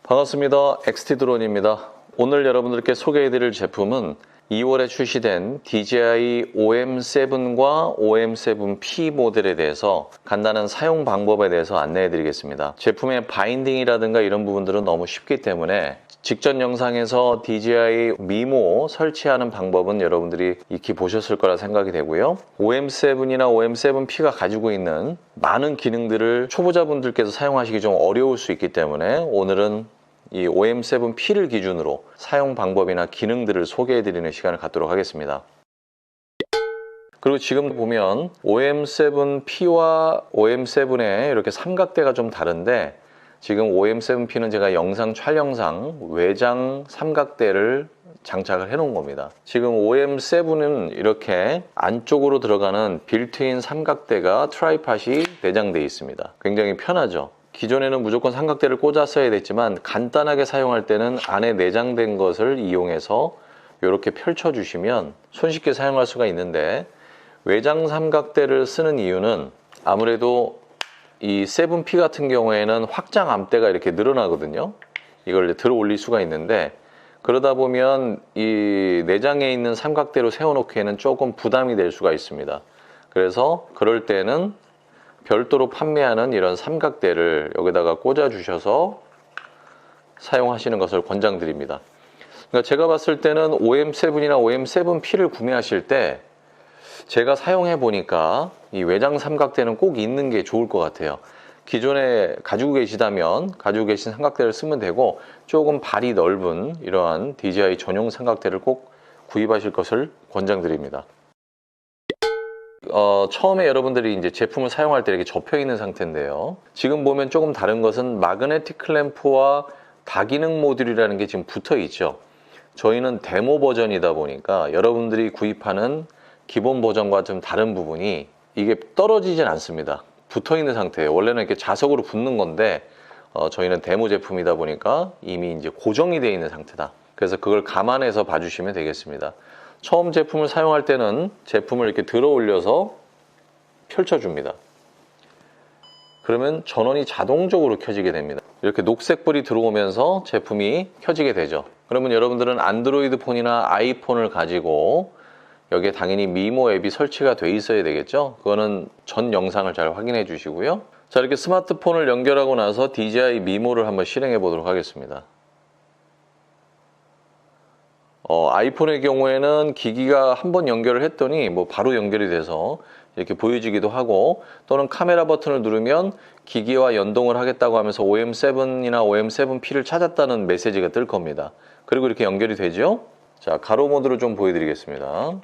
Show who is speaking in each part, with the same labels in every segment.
Speaker 1: 반갑습니다. XT드론입니다. 오늘 여러분들께 소개해드릴 제품은 2월에 출시된 DJI OM7과 OM7P 모델에 대해서 간단한 사용 방법에 대해서 안내해드리겠습니다. 제품의 바인딩이라든가 이런 부분들은 너무 쉽기 때문에 직전 영상에서 DJI 미모 설치하는 방법은 여러분들이 익히 보셨을 거라 생각이 되고요. OM7이나 OM7P가 가지고 있는 많은 기능들을 초보자분들께서 사용하시기 좀 어려울 수 있기 때문에 오늘은 이 OM7P를 기준으로 사용 방법이나 기능들을 소개해드리는 시간을 갖도록 하겠습니다. 그리고 지금 보면 OM7P와 OM7의 이렇게 삼각대가 좀 다른데 지금 OM7P는 제가 영상 촬영상 외장 삼각대를 장착을 해 놓은 겁니다. 지금 OM7은 이렇게 안쪽으로 들어가는 빌트인 삼각대가 트라이팟이 내장되어 있습니다. 굉장히 편하죠. 기존에는 무조건 삼각대를 꽂았어야 됐지만 간단하게 사용할 때는 안에 내장된 것을 이용해서 이렇게 펼쳐주시면 손쉽게 사용할 수가 있는데, 외장 삼각대를 쓰는 이유는 아무래도 이 7P 같은 경우에는 확장 암대가 이렇게 늘어나거든요. 이걸 들어 올릴 수가 있는데, 그러다 보면 이 내장에 있는 삼각대로 세워놓기에는 조금 부담이 될 수가 있습니다. 그래서 그럴 때는 별도로 판매하는 이런 삼각대를 여기다가 꽂아 주셔서 사용하시는 것을 권장드립니다. 그러니까 제가 봤을 때는 OM7이나 OM7P를 구매하실 때 제가 사용해 보니까 이 외장 삼각대는 꼭 있는 게 좋을 것 같아요. 기존에 가지고 계시다면 가지고 계신 삼각대를 쓰면 되고, 조금 발이 넓은 이러한 DJI 전용 삼각대를 꼭 구입하실 것을 권장드립니다. 처음에 여러분들이 이제 제품을 사용할 때 이렇게 접혀 있는 상태인데요. 지금 보면 조금 다른 것은 마그네틱 클램프와 다기능 모듈이라는 게 지금 붙어 있죠. 저희는 데모 버전이다 보니까 여러분들이 구입하는 기본 버전과 좀 다른 부분이 이게 떨어지진 않습니다. 붙어 있는 상태예요. 원래는 이렇게 자석으로 붙는 건데 저희는 데모 제품이다 보니까 이미 이제 고정이 되어 있는 상태다. 그래서 그걸 감안해서 봐주시면 되겠습니다. 처음 제품을 사용할 때는 제품을 이렇게 들어 올려서 펼쳐줍니다. 그러면 전원이 자동적으로 켜지게 됩니다. 이렇게 녹색불이 들어오면서 제품이 켜지게 되죠. 그러면 여러분들은 안드로이드 폰이나 아이폰을 가지고 여기에 당연히 미모 앱이 설치가 돼 있어야 되겠죠. 그거는 전 영상을 잘 확인해 주시고요. 자, 이렇게 스마트폰을 연결하고 나서 DJI 미모를 한번 실행해 보도록 하겠습니다. 아이폰의 경우에는 기기가 한번 연결을 했더니 바로 연결이 돼서 이렇게 보여지기도 하고, 또는 카메라 버튼을 누르면 기기와 연동을 하겠다고 하면서 OM7이나 OM7P를 찾았다는 메시지가 뜰 겁니다. 그리고 이렇게 연결이 되죠. 자, 가로 모드로 좀 보여드리겠습니다.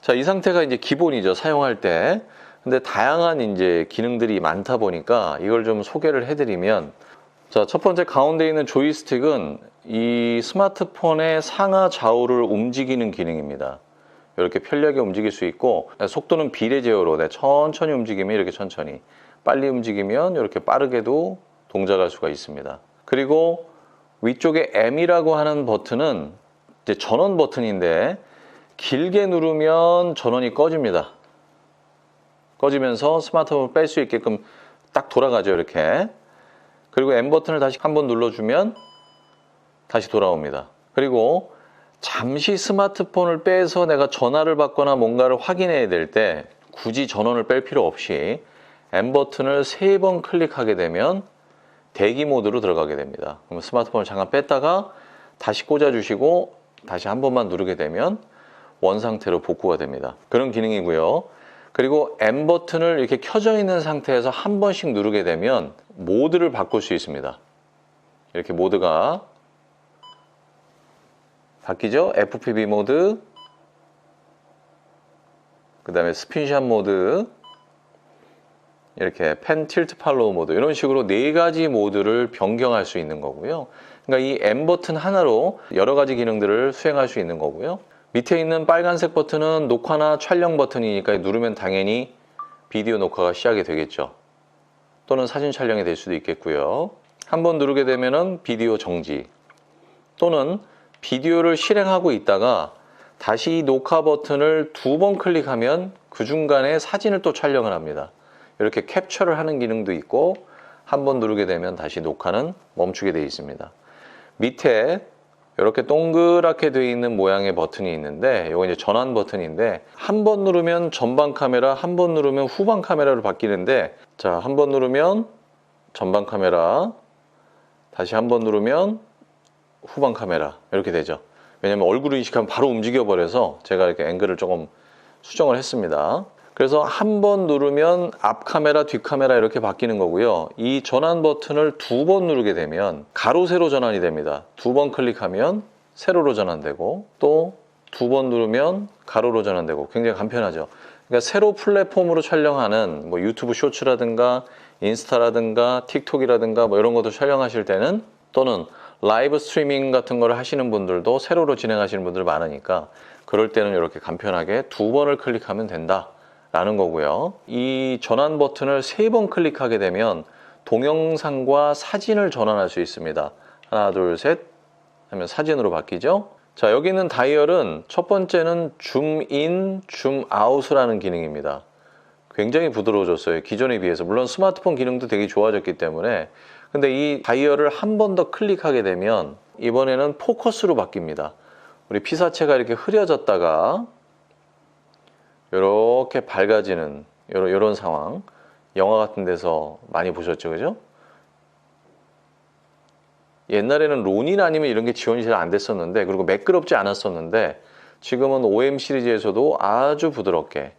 Speaker 1: 자, 이 상태가 이제 기본이죠, 사용할 때. 근데 다양한 이제 기능들이 많다 보니까 이걸 좀 소개를 해드리면, 자, 첫 번째 가운데 있는 조이스틱은 이 스마트폰의 상하 좌우를 움직이는 기능입니다. 이렇게 편리하게 움직일 수 있고, 속도는 비례 제어로 천천히 움직이면 이렇게 천천히, 빨리 움직이면 이렇게 빠르게도 동작할 수가 있습니다. 그리고 위쪽에 M이라고 하는 버튼은 이제 전원 버튼인데, 길게 누르면 전원이 꺼집니다. 꺼지면서 스마트폰을 뺄 수 있게끔 딱 돌아가죠, 이렇게. 그리고 M 버튼을 다시 한번 눌러주면 다시 돌아옵니다. 그리고 잠시 스마트폰을 빼서 내가 전화를 받거나 뭔가를 확인해야 될 때 굳이 전원을 뺄 필요 없이 M 버튼을 3번 클릭하게 되면 대기 모드로 들어가게 됩니다. 그럼 스마트폰을 잠깐 뺐다가 다시 꽂아주시고 다시 한 번만 누르게 되면 원 상태로 복구가 됩니다. 그런 기능이고요. 그리고 M 버튼을 이렇게 켜져 있는 상태에서 한 번씩 누르게 되면 모드를 바꿀 수 있습니다. 이렇게 모드가 바뀌죠? FPV 모드, 그 다음에 스핀샷 모드, 이렇게 펜 틸트 팔로우 모드, 이런 식으로 4가지 모드를 변경할 수 있는 거고요. 그러니까 이 M 버튼 하나로 여러 가지 기능들을 수행할 수 있는 거고요. 밑에 있는 빨간색 버튼은 녹화나 촬영 버튼이니까 누르면 당연히 비디오 녹화가 시작이 되겠죠. 또는 사진 촬영이 될 수도 있겠고요. 한번 누르게 되면은 비디오 정지, 또는 비디오를 실행하고 있다가 다시 이 녹화 버튼을 2번 클릭하면 그 중간에 사진을 또 촬영을 합니다. 이렇게 캡처를 하는 기능도 있고, 한 번 누르게 되면 다시 녹화는 멈추게 되어 있습니다. 밑에 이렇게 동그랗게 되어 있는 모양의 버튼이 있는데 이거 이제 전환 버튼인데 한 번 누르면 전방 카메라, 한 번 누르면 후방 카메라로 바뀌는데 자, 한 번 누르면 전방 카메라, 다시 한 번 누르면 후방 카메라 이렇게 되죠. 왜냐면 얼굴을 인식하면 바로 움직여 버려서 제가 이렇게 앵글을 조금 수정을 했습니다. 그래서 한 번 누르면 앞 카메라, 뒷 카메라 이렇게 바뀌는 거고요. 이 전환 버튼을 두 번 누르게 되면 가로, 세로 전환이 됩니다. 두 번 클릭하면 세로로 전환되고 또 두 번 누르면 가로로 전환되고 굉장히 간편하죠. 그러니까 세로 플랫폼으로 촬영하는 뭐 유튜브 쇼츠라든가 인스타라든가 틱톡이라든가 뭐 이런 것도 촬영하실 때는 또는 라이브 스트리밍 같은 거를 하시는 분들도 세로로 진행하시는 분들 많으니까 그럴 때는 이렇게 간편하게 두 번을 클릭하면 된다 라는 거고요. 이 전환 버튼을 세 번 클릭하게 되면 동영상과 사진을 전환할 수 있습니다. 하나, 둘, 셋 하면 사진으로 바뀌죠. 자, 여기 있는 다이얼은 첫 번째는 줌인, 줌아웃이라는 기능입니다. 굉장히 부드러워졌어요. 기존에 비해서. 물론 스마트폰 기능도 되게 좋아졌기 때문에. 근데 이 다이얼을 한 번 더 클릭하게 되면 이번에는 포커스로 바뀝니다. 우리 피사체가 이렇게 흐려졌다가 이렇게 밝아지는 이런 상황. 영화 같은 데서 많이 보셨죠, 그죠? 옛날에는 론인 아니면 이런 게 지원이 잘 안 됐었는데 그리고 매끄럽지 않았었는데 지금은 OM 시리즈에서도 아주 부드럽게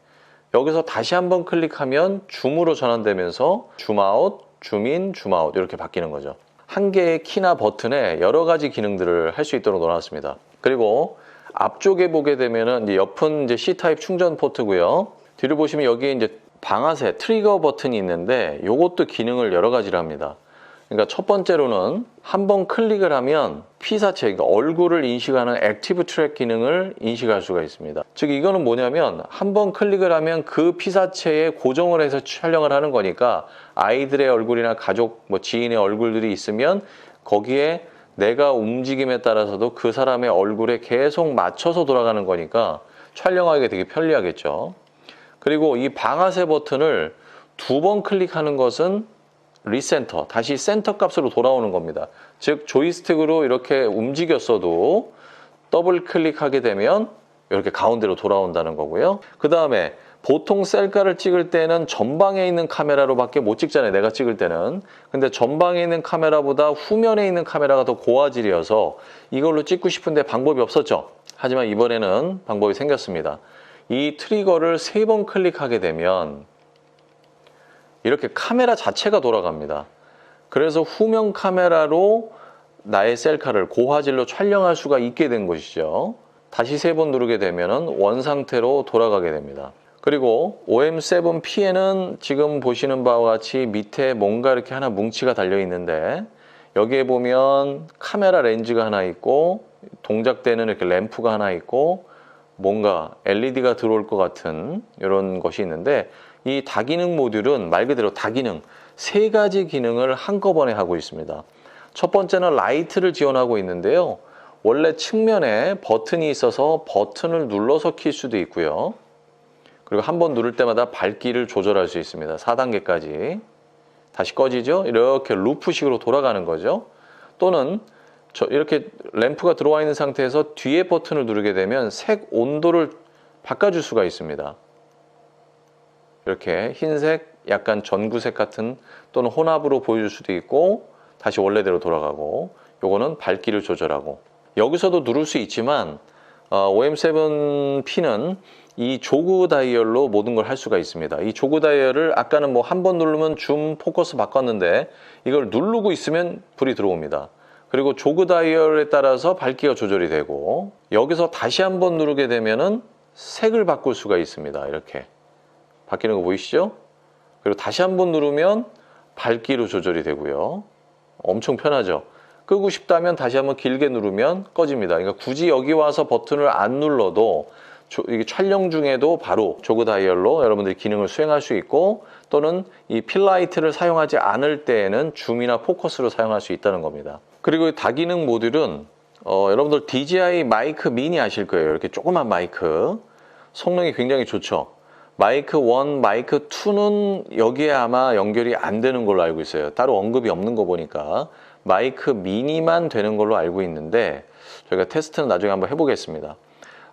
Speaker 1: 여기서 다시 한번 클릭하면 줌으로 전환되면서 줌아웃, 줌인, 줌아웃 이렇게 바뀌는 거죠. 한 개의 키나 버튼에 여러 가지 기능들을 할 수 있도록 넣어놨습니다. 그리고 앞쪽에 보게 되면은 이제 옆은 이제 C타입 충전 포트고요. 뒤를 보시면 여기에 이제 방아쇠 트리거 버튼이 있는데 이것도 기능을 여러 가지를 합니다. 그러니까 첫 번째로는 한번 클릭을 하면 피사체, 그러니까 얼굴을 인식하는 액티브 트랙 기능을 인식할 수가 있습니다. 즉 이거는 뭐냐면 한번 클릭을 하면 그 피사체에 고정을 해서 촬영을 하는 거니까 아이들의 얼굴이나 가족, 뭐 지인의 얼굴들이 있으면 거기에 내가 움직임에 따라서도 그 사람의 얼굴에 계속 맞춰서 돌아가는 거니까 촬영하기가 되게 편리하겠죠. 그리고 이 방아쇠 버튼을 두 번 클릭하는 것은 리센터, 다시 센터 값으로 돌아오는 겁니다. 즉 조이스틱으로 이렇게 움직였어도 더블 클릭하게 되면 이렇게 가운데로 돌아온다는 거고요. 그 다음에 보통 셀카를 찍을 때는 전방에 있는 카메라로밖에 못 찍잖아요, 내가 찍을 때는. 근데 전방에 있는 카메라보다 후면에 있는 카메라가 더 고화질이어서 이걸로 찍고 싶은데 방법이 없었죠. 하지만 이번에는 방법이 생겼습니다. 이 트리거를 세 번 클릭하게 되면 이렇게 카메라 자체가 돌아갑니다. 그래서 후면 카메라로 나의 셀카를 고화질로 촬영할 수가 있게 된 것이죠. 다시 세 번 누르게 되면 원 상태로 돌아가게 됩니다. 그리고 OM7P에는 지금 보시는 바와 같이 밑에 뭔가 이렇게 하나 뭉치가 달려 있는데 여기에 보면 카메라 렌즈가 하나 있고 동작되는 이렇게 램프가 하나 있고 뭔가 LED가 들어올 것 같은 이런 것이 있는데 이 다기능 모듈은 말 그대로 다기능, 세 가지 기능을 한꺼번에 하고 있습니다. 첫 번째는 라이트를 지원하고 있는데요. 원래 측면에 버튼이 있어서 버튼을 눌러서 킬 수도 있고요. 그리고 한 번 누를 때마다 밝기를 조절할 수 있습니다. 4단계까지. 다시 꺼지죠? 이렇게 루프식으로 돌아가는 거죠. 또는 이렇게 램프가 들어와 있는 상태에서 뒤에 버튼을 누르게 되면 색 온도를 바꿔줄 수가 있습니다. 이렇게 흰색, 약간 전구색 같은 또는 혼합으로 보여줄 수도 있고 다시 원래대로 돌아가고 요거는 밝기를 조절하고 여기서도 누를 수 있지만 OM7P는 이 조그 다이얼로 모든 걸 할 수가 있습니다. 이 조그 다이얼을 아까는 뭐 한 번 누르면 줌 포커스 바꿨는데 이걸 누르고 있으면 불이 들어옵니다. 그리고 조그 다이얼에 따라서 밝기가 조절이 되고 여기서 다시 한 번 누르게 되면은 색을 바꿀 수가 있습니다. 이렇게 바뀌는 거 보이시죠? 그리고 다시 한 번 누르면 밝기로 조절이 되고요. 엄청 편하죠? 끄고 싶다면 다시 한번 길게 누르면 꺼집니다. 그러니까 굳이 여기 와서 버튼을 안 눌러도 이게 촬영 중에도 바로 조그 다이얼로 여러분들이 기능을 수행할 수 있고 또는 이 필라이트를 사용하지 않을 때에는 줌이나 포커스로 사용할 수 있다는 겁니다. 그리고 다기능 모듈은 여러분들 DJI 마이크 미니 아실 거예요. 이렇게 조그만 마이크. 성능이 굉장히 좋죠. 마이크 1, 마이크 2는 여기에 아마 연결이 안 되는 걸로 알고 있어요. 따로 언급이 없는 거 보니까 마이크 미니만 되는 걸로 알고 있는데 저희가 테스트는 나중에 한번 해보겠습니다.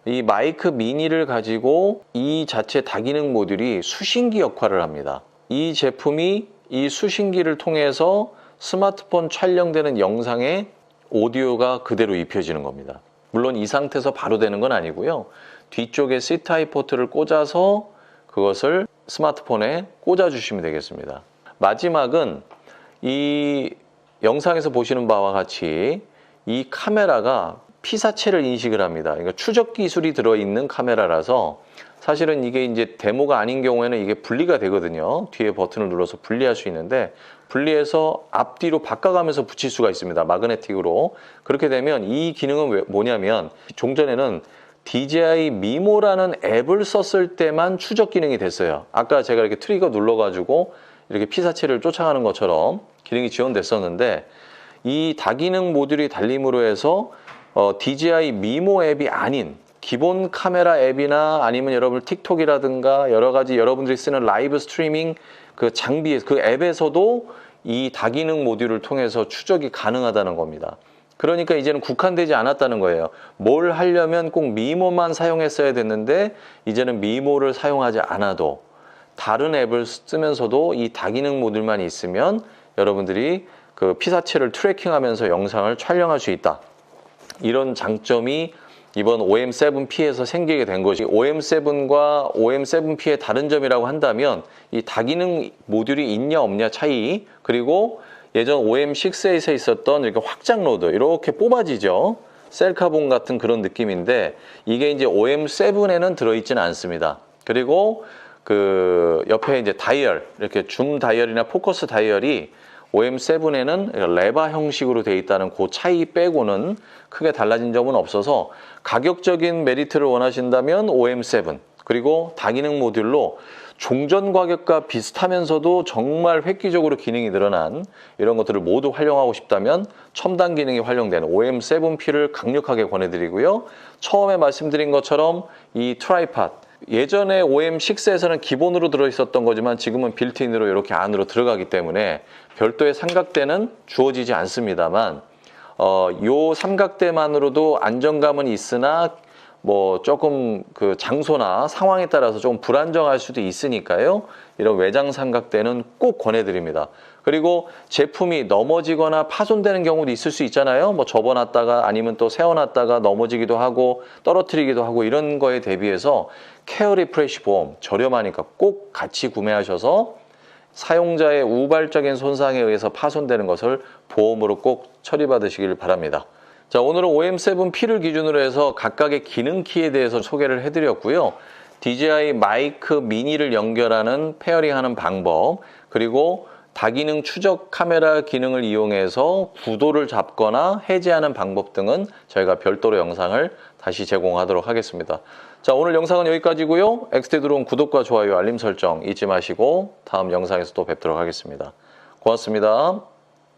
Speaker 1: 이 마이크 미니를 가지고 이 자체 다기능 모듈이 수신기 역할을 합니다. 이 제품이 이 수신기를 통해서 스마트폰 촬영되는 영상에 오디오가 그대로 입혀지는 겁니다. 물론 이 상태에서 바로 되는 건 아니고요. 뒤쪽에 C-타입 포트를 꽂아서 그것을 스마트폰에 꽂아주시면 되겠습니다. 마지막은 이 영상에서 보시는 바와 같이 이 카메라가 피사체를 인식을 합니다. 그러니까 추적 기술이 들어있는 카메라라서 사실은 이게 이제 데모가 아닌 경우에는 이게 분리가 되거든요. 뒤에 버튼을 눌러서 분리할 수 있는데 분리해서 앞뒤로 바꿔가면서 붙일 수가 있습니다. 마그네틱으로. 그렇게 되면 이 기능은 뭐냐면 종전에는 DJI 미모라는 앱을 썼을 때만 추적 기능이 됐어요. 아까 제가 이렇게 트리거 눌러가지고 이렇게 피사체를 쫓아가는 것처럼 기능이 지원됐었는데 이 다기능 모듈이 달림으로 해서 DJI 미모 앱이 아닌 기본 카메라 앱이나 아니면 여러분 틱톡이라든가 여러 가지 여러분들이 쓰는 라이브 스트리밍 그 장비, 그 앱에서도 이 다기능 모듈을 통해서 추적이 가능하다는 겁니다. 그러니까 이제는 국한되지 않았다는 거예요. 뭘 하려면 꼭 미모만 사용했어야 됐는데 이제는 미모를 사용하지 않아도 다른 앱을 쓰면서도 이 다기능 모듈만 있으면 여러분들이 그 피사체를 트래킹하면서 영상을 촬영할 수 있다. 이런 장점이 이번 OM7P에서 생기게 된 것이 OM7과 OM7P의 다른 점이라고 한다면 이 다기능 모듈이 있냐 없냐 차이, 그리고 예전 OM6에서 있었던 이렇게 확장 로드 이렇게 뽑아지죠. 셀카봉 같은 그런 느낌인데 이게 이제 OM7에는 들어있지는 않습니다. 그리고 그 옆에 이제 다이얼, 이렇게 줌 다이얼이나 포커스 다이얼이 OM7에는 레바 형식으로 되어 있다는 그 차이 빼고는 크게 달라진 점은 없어서 가격적인 메리트를 원하신다면 OM7, 그리고 다기능 모듈로 종전 가격과 비슷하면서도 정말 획기적으로 기능이 늘어난 이런 것들을 모두 활용하고 싶다면 첨단 기능이 활용된 OM7P를 강력하게 권해드리고요. 처음에 말씀드린 것처럼 이 트라이팟, 예전에 OM6에서는 기본으로 들어있었던 거지만 지금은 빌트인으로 이렇게 안으로 들어가기 때문에 별도의 삼각대는 주어지지 않습니다만 요 삼각대만으로도 안정감은 있으나 뭐 조금 그 장소나 상황에 따라서 조금 불안정할 수도 있으니까요. 이런 외장 삼각대는 꼭 권해드립니다. 그리고 제품이 넘어지거나 파손되는 경우도 있을 수 있잖아요. 뭐 접어놨다가 아니면 또 세워놨다가 넘어지기도 하고 떨어뜨리기도 하고 이런 거에 대비해서 케어 리프레시 보험 저렴하니까 꼭 같이 구매하셔서 사용자의 우발적인 손상에 의해서 파손되는 것을 보험으로 꼭 처리받으시길 바랍니다. 자, 오늘은 OM7P를 기준으로 해서 각각의 기능 키에 대해서 소개를 해드렸고요. DJI 마이크 미니를 연결하는 페어링하는 방법, 그리고 다기능 추적 카메라 기능을 이용해서 구도를 잡거나 해제하는 방법 등은 저희가 별도로 영상을 다시 제공하도록 하겠습니다. 자, 오늘 영상은 여기까지고요. 엑스테 들어온 구독과 좋아요, 알림 설정 잊지 마시고 다음 영상에서 또 뵙도록 하겠습니다. 고맙습니다.